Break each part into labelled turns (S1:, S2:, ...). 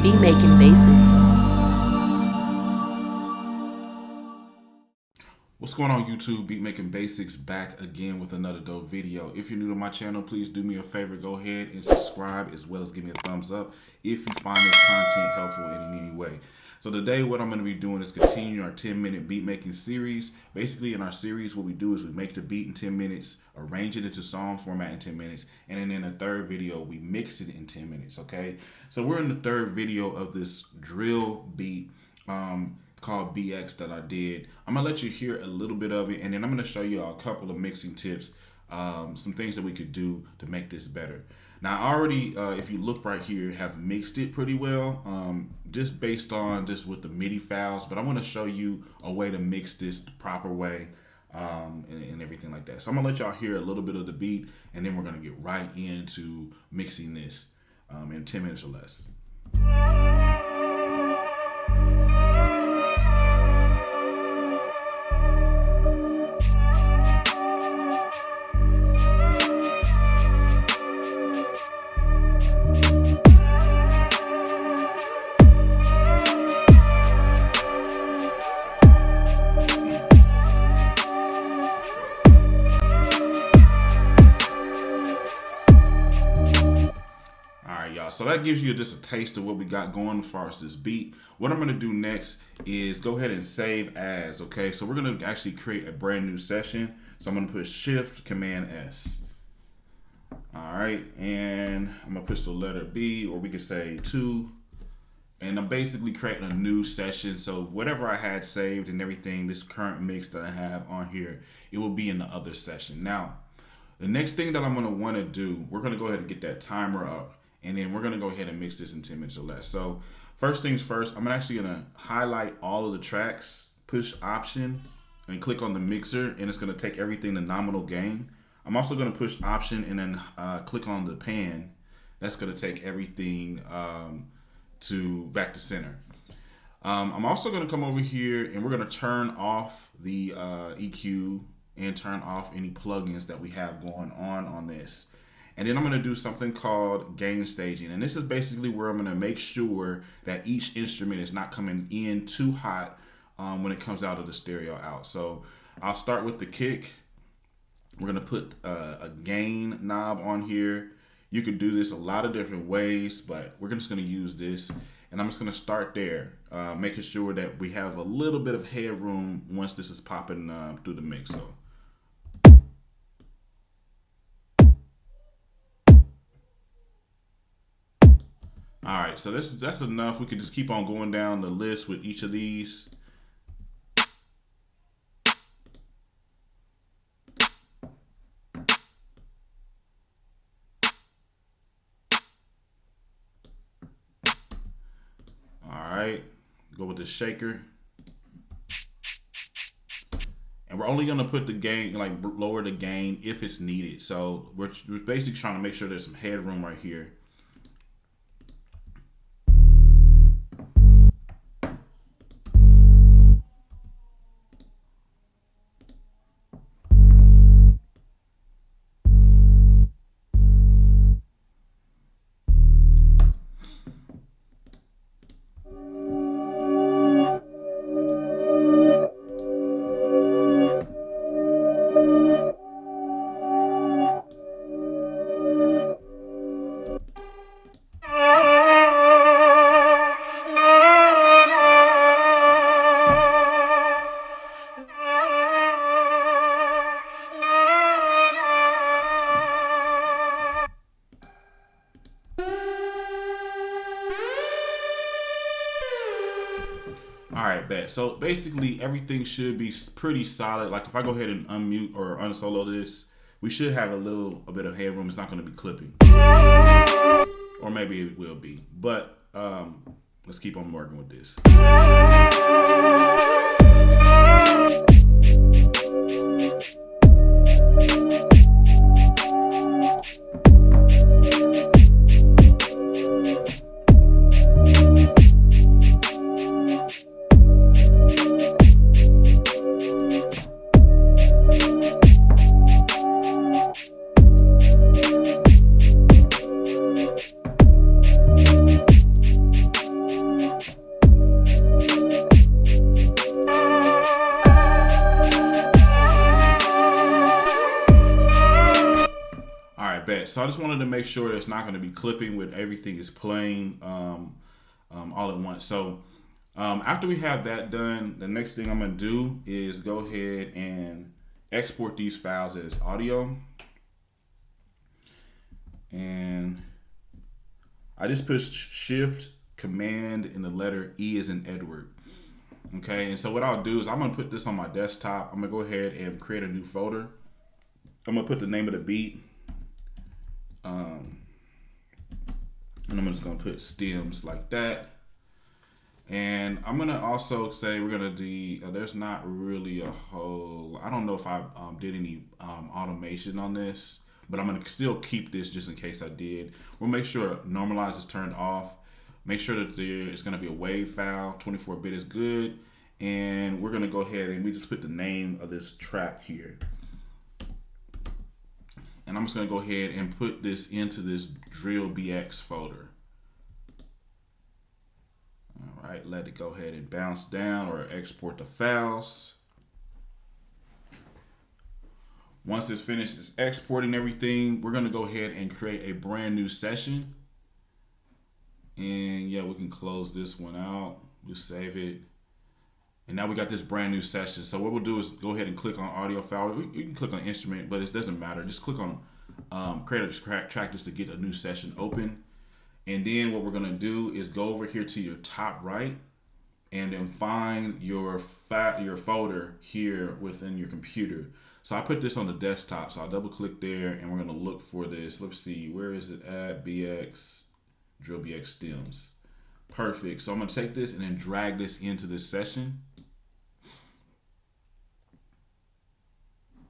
S1: Beat Making Basics.
S2: What's going on YouTube? Beat Making Basics back again with another dope video. If you're new to my channel, please do me a favor, go ahead and subscribe as well as give me a thumbs up if you find this content helpful in any way. So today what I'm going to be doing is continuing our 10-minute beat making series. Basically in our series what we do is we make the beat in 10 minutes, arrange it into song format in 10 minutes, and then in the third video we mix it in 10 minutes, okay? So we're in the third video of this drill beat called BX that I did. I'm gonna let you hear a little bit of it, and then I'm gonna show you a couple of mixing tips, some things that we could do to make this better. Now I already, if you look right here, have mixed it pretty well, just based on just with the MIDI files, but I wanna show you a way to mix this the proper way, and everything like that. So I'm gonna let y'all hear a little bit of the beat, and then we're gonna get right into mixing this in 10 minutes or less. So that gives you just a taste of what we got going as far as this beat. What I'm going to do next is go ahead and save as, okay? So we're going to actually create a brand new session. So I'm going to push Shift Command S. All right, and I'm going to push the letter B, or we could say 2. And I'm basically creating a new session. So whatever I had saved and everything, this current mix that I have on here, it will be in the other session. Now, the next thing that I'm going to want to do, we're going to go ahead and get that timer up. And then we're going to go ahead and mix this in 10 minutes or less. So first things first, I'm actually going to highlight all of the tracks, push Option, and click on the mixer, and it's going to take everything to nominal gain. I'm also going to push Option and then click on the pan. That's going to take everything back to center. I'm also going to come over here and we're going to turn off the EQ and turn off any plugins that we have going on this. And then I'm going to do something called gain staging. And this is basically where I'm going to make sure that each instrument is not coming in too hot when it comes out of the stereo out. So I'll start with the kick. We're going to put a gain knob on here. You could do this a lot of different ways, but we're just going to use this. And I'm just going to start there, making sure that we have a little bit of headroom once this is popping through the mix. So. All right, so that's enough. We could just keep on going down the list with each of these. All right, go with the shaker. And we're only gonna put the gain, like lower the gain if it's needed. So we're basically trying to make sure there's some headroom right here. All right, bet. So basically everything should be pretty solid. Like if I go ahead and unmute or unsolo this, we should have a bit of headroom. It's not going to be clipping. Or maybe it will be. But let's keep on working with this. so I just wanted to make sure that it's not going to be clipping with everything is playing all at once. So after we have that done, the next thing I'm going to do is go ahead and export these files as audio. And I just pushed Shift, Command, and the letter E as in Edward. Okay, and so what I'll do is I'm going to put this on my desktop. I'm going to go ahead and create a new folder. I'm going to put the name of the beat. And I'm just going to put stems like that. And I'm going to also say we're going to do, there's not really a whole, I don't know if I did any automation on this, but I'm going to still keep this just in case I did. We'll make sure normalize is turned off. Make sure that it's going to be a WAV file. 24-bit is good. And we're going to go ahead and we just put the name of this track here. And I'm just going to go ahead and put this into this drill BX folder. All right, let it go ahead and bounce down or export the files. Once it's finished, it's exporting everything. We're going to go ahead and create a brand new session. And yeah, we can close this one out. We'll save it. And now we got this brand new session. So what we'll do is go ahead and click on audio file. You can click on instrument, but it doesn't matter. Just click on create a track just to get a new session open. And then what we're gonna do is go over here to your top right and then find your folder here within your computer. So I put this on the desktop. So I'll double click there and we're gonna look for this. Let's see, where is it at? BX, drill BX stems. Perfect. So I'm gonna take this and then drag this into this session.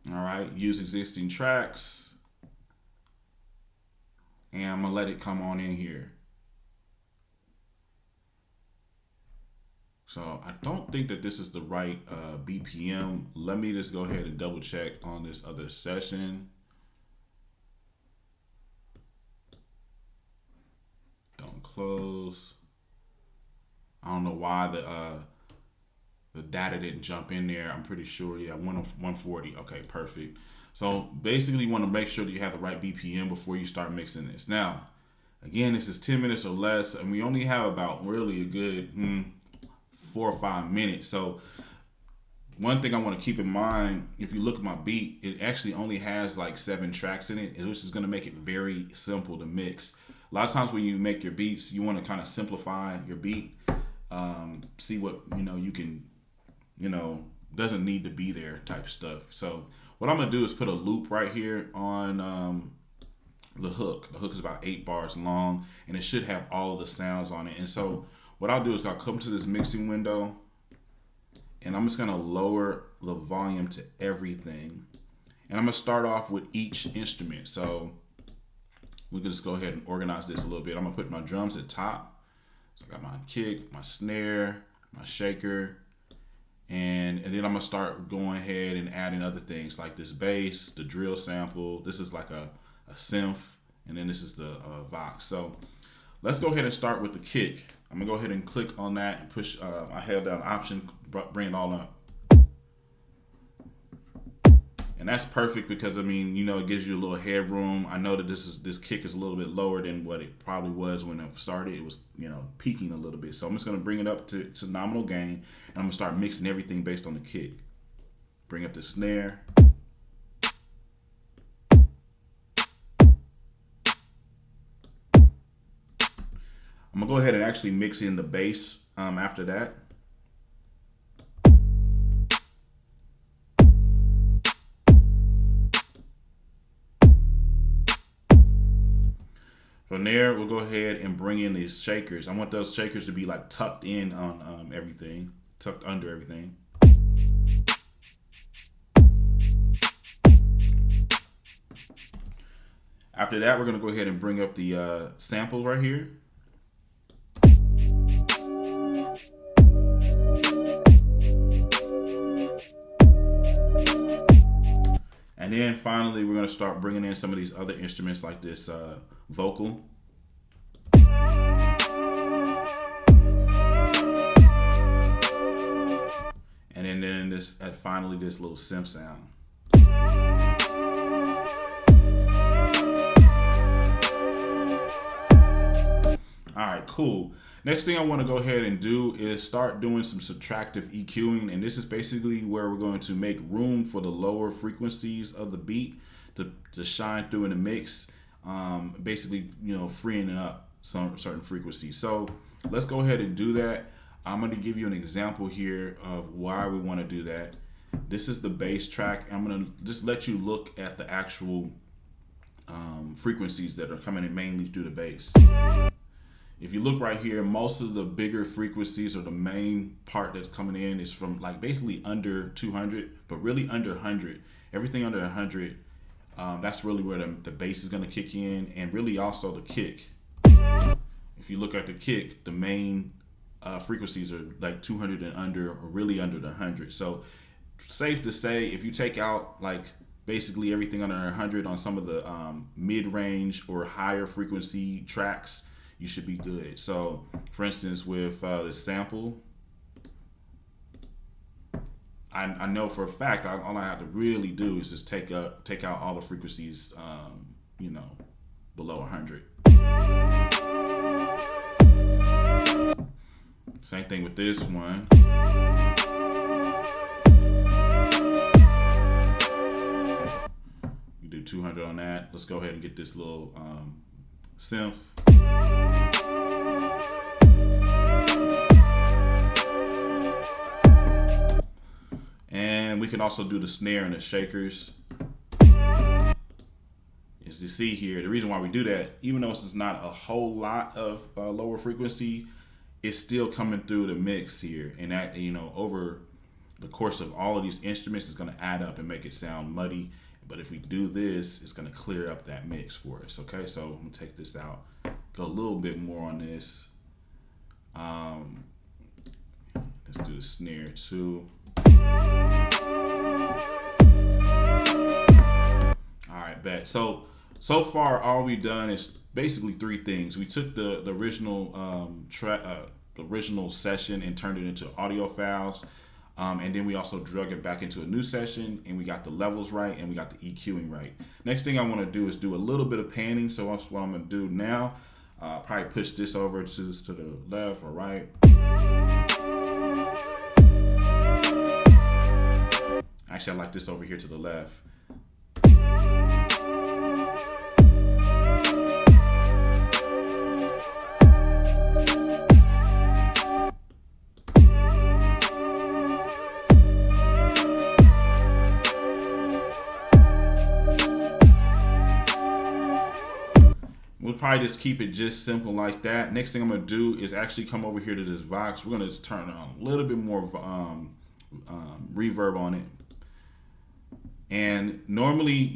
S2: All right, use existing tracks. And I'm gonna let it come on in here. So I don't think that this is the right BPM. Let me just go ahead and double check on this other session. Don't close. I don't know why the data didn't jump in there. I'm pretty sure, yeah, 140. Okay, perfect. So basically you want to make sure that you have the right BPM before you start mixing this. Now, again, this is 10 minutes or less, and we only have about really a good 4 or 5 minutes. So one thing I want to keep in mind, if you look at my beat, it actually only has like 7 tracks in it, which is going to make it very simple to mix. A lot of times when you make your beats, you want to kind of simplify your beat, see what, you can, doesn't need to be there type stuff. So what I'm going to do is put a loop right here on the hook. The hook is about 8 bars long, and it should have all of the sounds on it. And so what I'll do is I'll come to this mixing window, and I'm just going to lower the volume to everything. And I'm going to start off with each instrument. So we can just go ahead and organize this a little bit. I'm going to put my drums at top. So I got my kick, my snare, my shaker, and then I'm gonna start going ahead and adding other things like this bass, the drill sample. This is like a synth, and then this is the Vox. So let's go ahead and start with the kick. I'm gonna go ahead and click on that and push. I held down Option, bring it all up. And that's perfect because, it gives you a little headroom. I know that this kick is a little bit lower than what it probably was when it started. It was, peaking a little bit. So I'm just going to bring it up to nominal gain, and I'm going to start mixing everything based on the kick. Bring up the snare. I'm going to go ahead and actually mix in the bass after that. From there, we'll go ahead and bring in these shakers. I want those shakers to be like tucked in on everything, tucked under everything. After that, we're gonna go ahead and bring up the sample right here. And then finally, we're gonna start bringing in some of these other instruments like this vocal. And then this, finally, this little synth sound. All right, cool. Next thing I want to go ahead and do is start doing some subtractive EQing, and this is basically where we're going to make room for the lower frequencies of the beat to shine through in the mix, basically, freeing up some certain frequencies. So let's go ahead and do that. I'm going to give you an example here of why we want to do that. This is the bass track. I'm going to just let you look at the actual frequencies that are coming in mainly through the bass. If you look right here, most of the bigger frequencies, or the main part that's coming in, is from like basically under 200, but really under 100. Everything under 100, that's really where the bass is going to kick in, and really also the kick. If you look at the kick, the main frequencies are like 200 and under, or really under the 100. So safe to say, if you take out like basically everything under 100 on some of the mid-range or higher frequency tracks, you should be good. So for instance, with this sample, I know for a fact all I have to really do is just take out all the frequencies below 100. Same thing with this one. You do 200 on that. Let's go ahead and get this little synth. And we can also do the snare and the shakers. As you see here, the reason why we do that, even though this is not a whole lot of lower frequency, it's still coming through the mix here. And that, over the course of all of these instruments, is going to add up and make it sound muddy. But if we do this, it's going to clear up that mix for us. Okay, so I'm going to take this out, go a little bit more on this. Let's do the snare too. All right, bet. So far, all we've done is basically three things. We took the original the original session and turned it into audio files. And then we also drug it back into a new session, and we got the levels right, and we got the EQing right. Next thing I want to do is do a little bit of panning. So that's what I'm going to do now. Probably push this over to the left or right. Actually, I like this over here to the left. We'll probably just keep it just simple like that. Next thing I'm going to do is actually come over here to this Vox. We're going to just turn on a little bit more reverb on it. And normally,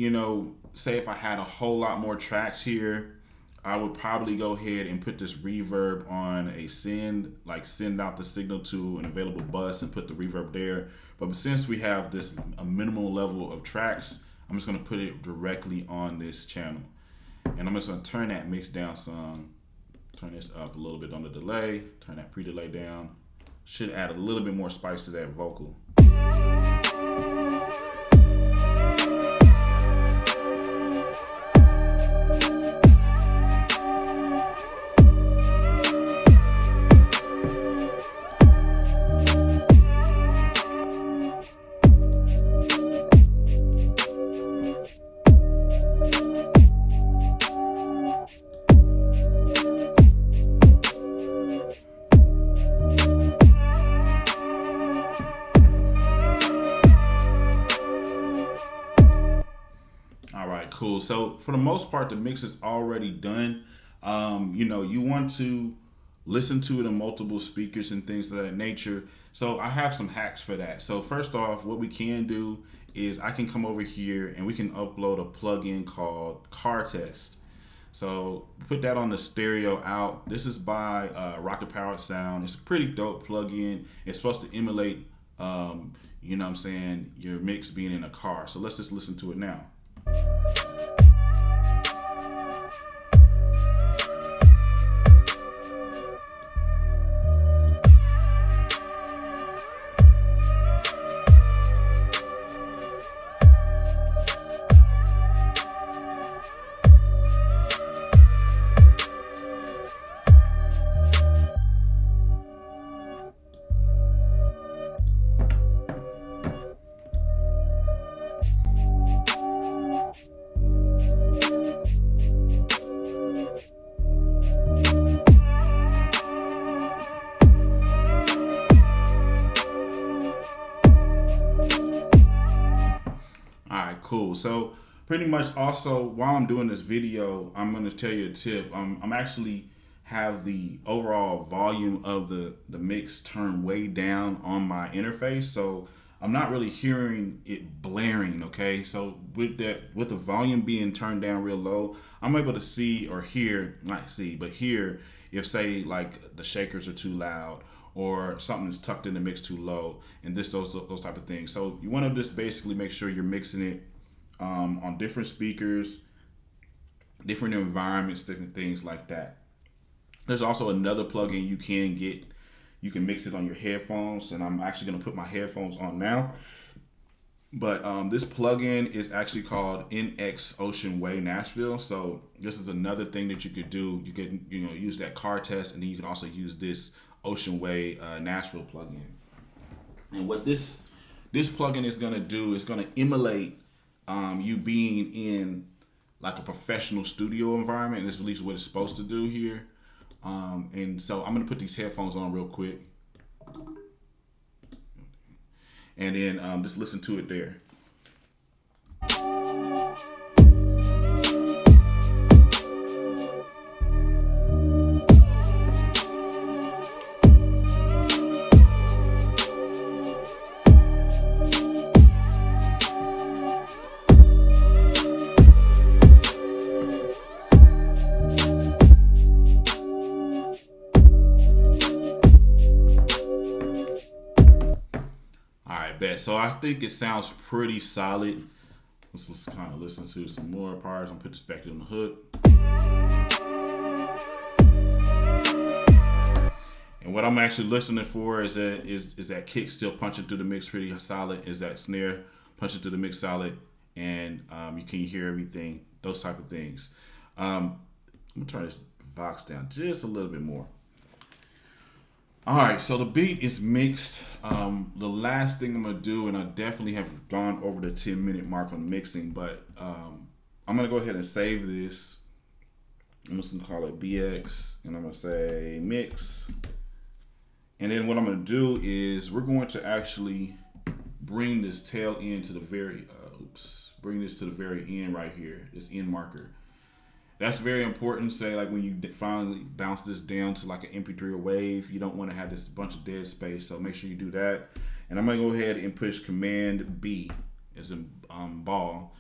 S2: say if I had a whole lot more tracks here, I would probably go ahead and put this reverb on a send out the signal to an available bus and put the reverb there. But since we have a minimal level of tracks, I'm just going to put it directly on this channel. And I'm just going to turn that mix down some, turn this up a little bit on the delay, turn that pre-delay down. Should add a little bit more spice to that vocal. Cool. So for the most part, the mix is already done. You want to listen to it on multiple speakers and things of that nature. So I have some hacks for that. So first off, what we can do is I can come over here and we can upload a plugin called Car Test. So put that on the stereo out. This is by Rocket Powered Sound. It's a pretty dope plugin. It's supposed to emulate, your mix being in a car. So let's just listen to it now. cool. So pretty much also while I'm doing this video, I'm going to tell you a tip. I'm actually have the overall volume of the mix turned way down on my interface. So I'm not really hearing it blaring, okay? So with the volume being turned down real low, I'm able to see or hear, not see, but hear if say like the shakers are too loud or something is tucked in the mix too low, and those type of things. So you want to just basically make sure you're mixing it on different speakers, different environments, different things like that. There's also another plugin you can get. You can mix it on your headphones, and I'm actually going to put my headphones on now. But this plugin is actually called NX Ocean Way Nashville. So this is another thing that you could do. You could use that car test, and then you can also use this Ocean Way Nashville plugin. And what this plugin is going to do is going to emulate you being in like a professional studio environment. And that's at least what it's supposed to do here. And so I'm going to put these headphones on real quick. And then just listen to it there. So I think it sounds pretty solid. Let's kind of listen to some more parts. I'm put this back on the hook. And what I'm actually listening for is that kick still punching through the mix pretty solid. Is that snare punching through the mix solid? And you can hear everything. Those type of things. I'm gonna turn this Vox down just a little bit more. All right, so the beat is mixed. The last thing I'm gonna do, and I definitely have gone over the 10-minute mark on mixing, but I'm gonna go ahead and save this. I'm just gonna call it BX, and I'm gonna say mix. And then what I'm gonna do is we're going to actually bring this tail end to the very, bring this to the very end right here, this end marker. That's very important. Say like when you finally bounce this down to like an MP3 or wave, you don't want to have this bunch of dead space. So make sure you do that. And I'm gonna go ahead and push Command B as in ball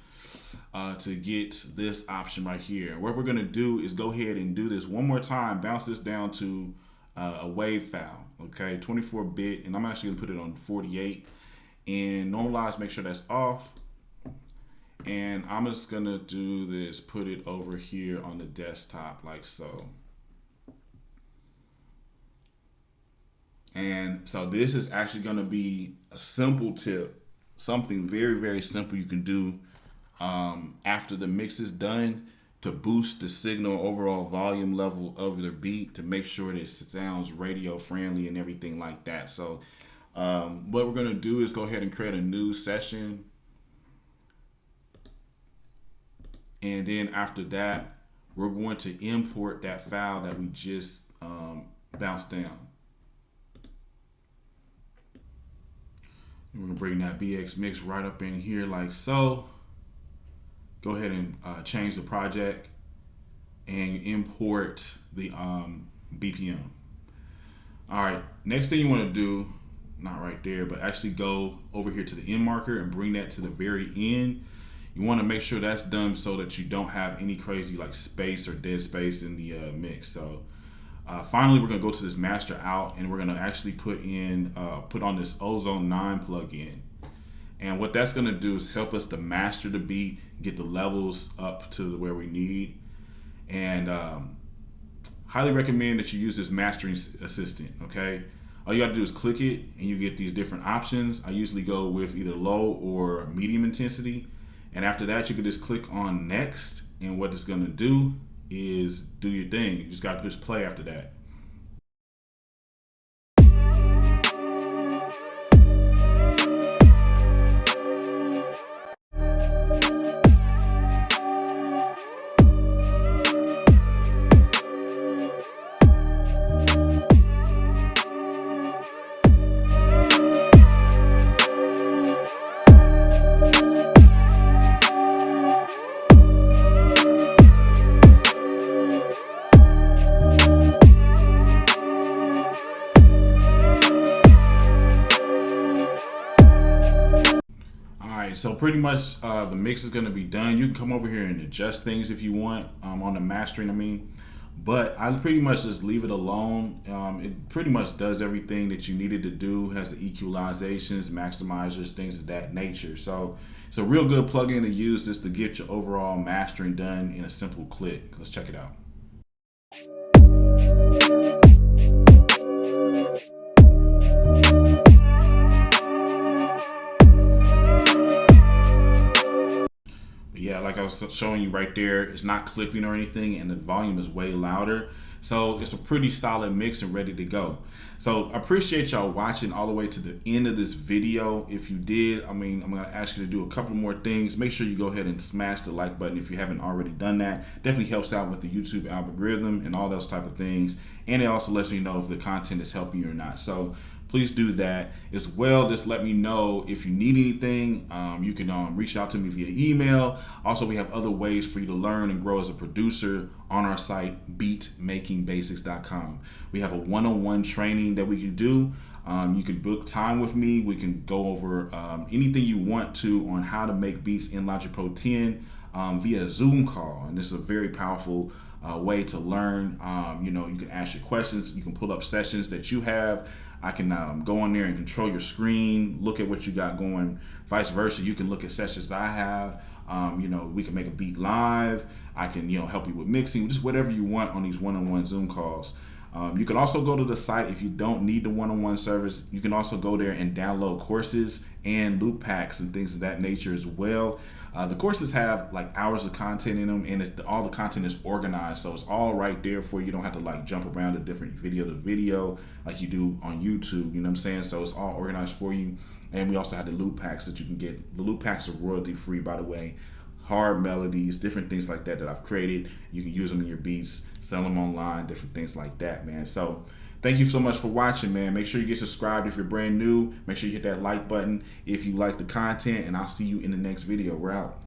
S2: to get this option right here. What we're gonna do is go ahead and do this one more time. Bounce this down to a wave file, okay, 24-bit, and I'm actually gonna put it on 48 and normalize. Make sure that's off. And I'm just gonna do this, put it over here on the desktop like so. And so this is actually gonna be a simple tip, something very, very simple you can do after the mix is done to boost the signal overall volume level of your beat to make sure that it sounds radio friendly and everything like that. So what we're gonna do is go ahead and create a new session. And then after that, we're going to import that file that we just bounced down. And we're gonna bring that BX mix right up in here like so. Go ahead and change the project and import the BPM. All right, next thing you wanna do, not right there, but actually go over here to the end marker and bring that to the very end. You want to make sure that's done so that you don't have any crazy like space or dead space in the mix. So finally, we're gonna go to this master out, and we're gonna actually put on this Ozone 9 plugin. And what that's gonna do is help us to master the beat, get the levels up to where we need. And highly recommend that you use this mastering assistant. Okay, all you got to do is click it, and you get these different options. I usually go with either low or medium intensity. And after that, you can just click on next, and what it's gonna do is do your thing. You just gotta push play after that. So pretty much the mix is going to be done. You can come over here and adjust things if you want on the mastering, I mean. But I pretty much just leave it alone. It pretty much does everything that you needed to do. Has the equalizations, maximizers, things of that nature. So it's a real good plugin to use just to get your overall mastering done in a simple click. Let's check it out. Yeah, like I was showing you right there, it's not clipping or anything, and the volume is way louder. So it's a pretty solid mix and ready to go. So I appreciate y'all watching all the way to the end of this video. If you did, I mean, I'm gonna ask you to do a couple more things. Make sure you go ahead and smash the like button if you haven't already done that. Definitely helps out with the YouTube algorithm and all those type of things. And it also lets me know if the content is helping you or not. So please do that as well. Just let me know if you need anything. You can reach out to me via email. Also, we have other ways for you to learn and grow as a producer on our site, beatmakingbasics.com. We have a one-on-one training that we can do. You can book time with me. We can go over anything you want to on how to make beats in Logic Pro 10 via Zoom call. And this is a very powerful way to learn. You know, you can ask your questions. You can pull up sessions that you have. I can go on there and control your screen, look at what you got going, vice versa. You can look at sessions that I have. You know, we can make a beat live. I can, you know, help you with mixing, just whatever you want on these one-on-one Zoom calls. You can also go to the site if you don't need the one-on-one service. You can also go there and download courses and loop packs and things of that nature as well. The courses have like hours of content in them, and all the content is organized, so it's all right there for you. You don't have to like jump around to different video to video like you do on YouTube, you know what I'm saying? So it's all organized for you. And we also have the loop packs that you can get. The loop packs are royalty free, by the way. Hard melodies, different things like that I've created. You can use them in your beats, sell them online, different things like that, man. So thank you so much for watching, man. Make sure you get subscribed if you're brand new. Make sure you hit that like button if you like the content, and I'll see you in the next video. We're out.